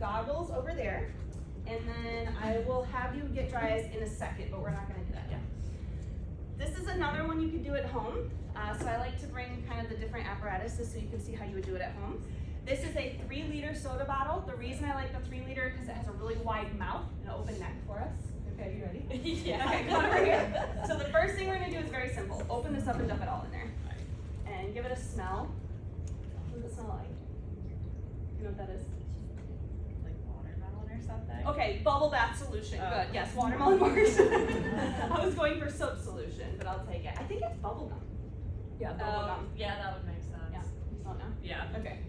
goggles over there, and then I will have you get dry ice in a second, but we're not gonna do that yet. This is another one you could do at home. So I like to bring kind of the different apparatuses so you can see how you would do it at home. This is a 3-liter soda bottle. The reason I like the 3-liter because it has a really wide mouth and an open neck for us. Okay, you ready? Yeah. Okay, come over here. So the first thing we're gonna do is very simple. Open this up and dump it all in there. And give it a smell. What does it smell like? You know what that is? Like watermelon or something? Okay, bubble bath solution. Oh. Good. Yes, watermelon works. I was going for soap solution, but I'll take it. I think it's bubble gum. Yeah, bubble gum. Yeah, that would make sense. Yeah. You smell it now? Yeah. Okay.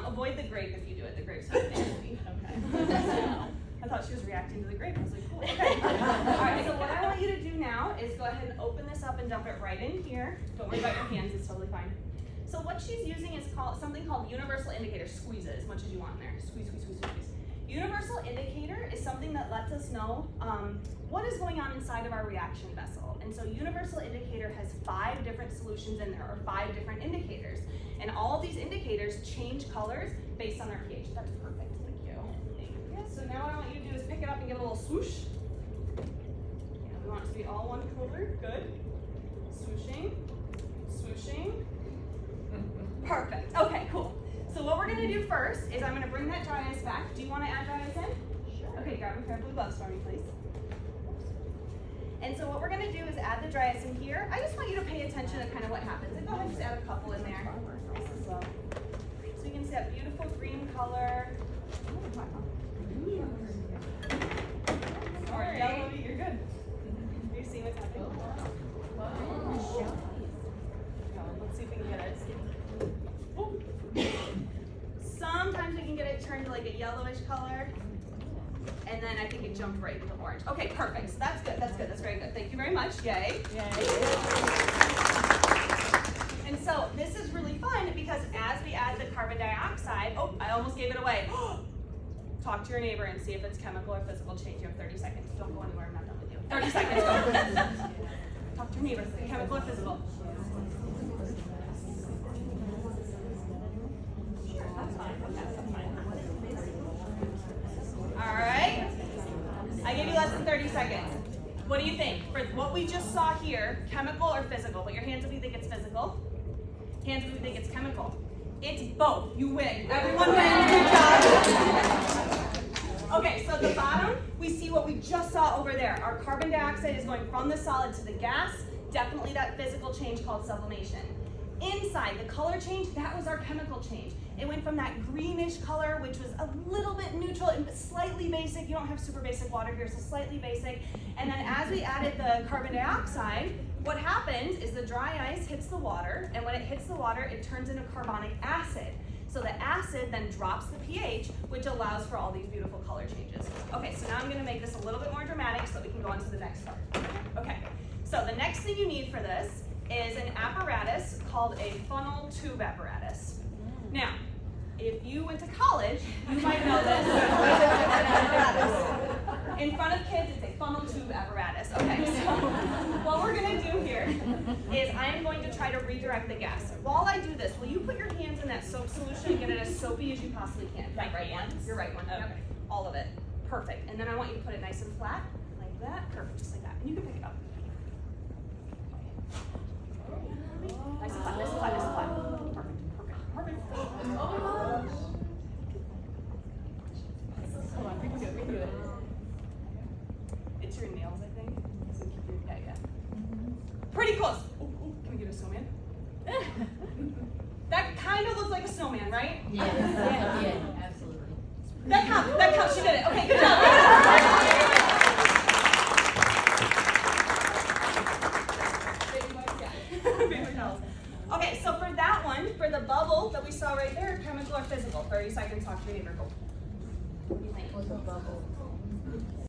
Avoid the grape if you do it. The grape's not nasty. Okay. I thought she was reacting to the grape. I was like, cool. Okay. All right. So what I want you to do now is go ahead and open this up and dump it right in here. Don't worry about your hands. It's totally fine. So what she's using is something called universal indicator. Squeeze it as much as you want in there. Squeeze, squeeze, squeeze, squeeze. Universal indicator is something that lets us know what is going on inside of our reaction vessel. And so universal indicator has 5 different solutions in there, or 5 different indicators. And all of these indicators change colors based on their pH. That's perfect. Thank you. Yeah, so now what I want you to do is pick it up and give it a little swoosh. Yeah, we want it to be all one color. Good. Swooshing. Swooshing. Perfect. Okay, cool. So what we're gonna do first is I'm gonna bring that dry ice back. Do you want to add dry ice in? Sure. Okay, grab a pair of blue gloves for me, please. And so what we're gonna do is add the dry ice in here. I just want you to pay attention to kind of what happens. And go ahead and just add a couple in there. So you can see that beautiful green color. Or yellow, you're good. You see what's happening? Wow. Let's see if we can get it. Sometimes we can get it turned to like a yellowish color. And then I think it jumped right into orange. Okay, perfect. So that's good. That's good. That's very good. Thank you very much. Yay. Yay. And so this is really fun because as we add the carbon dioxide, oh, I almost gave it away. Talk to your neighbor and see if it's chemical or physical change. You have 30 seconds. Don't go anywhere. I'm not done with you. 30 seconds. Go. Talk to your neighbor. Chemical or physical? Sure, that's fine. Okay, that's fine. All right. I gave you less than 30 seconds. What do you think? For what we just saw here, chemical or physical? Put your hands if you think it's physical. Hands if you think it's chemical. It's both. You win. Everyone wins. Good job. Okay, so at the bottom, we see what we just saw over there. Our carbon dioxide is going from the solid to the gas. Definitely that physical change called sublimation. Inside, the color change, that was our chemical change. It went from that greenish color, which was a little bit neutral and slightly basic. You don't have super basic water here, so slightly basic. And then as we added the carbon dioxide, what happens is the dry ice hits the water, and when it hits the water, it turns into carbonic acid. So the acid then drops the pH, which allows for all these beautiful color changes. Okay, so now I'm gonna make this a little bit more dramatic so that we can go on to the next part. Okay, so the next thing you need for this is an apparatus called a funnel tube apparatus. Now, if you went to college, you might know this. In front of kids, it's a funnel tube apparatus. Okay, so what we're gonna do here is I am going to try to redirect the gas. While I do this, will you put your hands in that soap solution and get it as soapy as you possibly can? That right one? Your right one. Okay. Yep. All of it. Perfect. And then I want you to put it nice and flat, like that. Perfect, just like that. And you can pick it up. Nice and flat, nice and flat, nice and flat. Perfect, perfect, perfect. Come on, we can do it, we can do it. It's your nails, I think. So keep your, yeah. Pretty close. Oh, can we get a snowman? That kind of looks like a snowman, right? Yeah, yeah, absolutely. That counts, she did it. Okay, good job. Okay, so for that one, for the bubble that we saw right there, chemical or physical, 30 seconds, talk to your neighbor, go. What do you think? What's a bubble?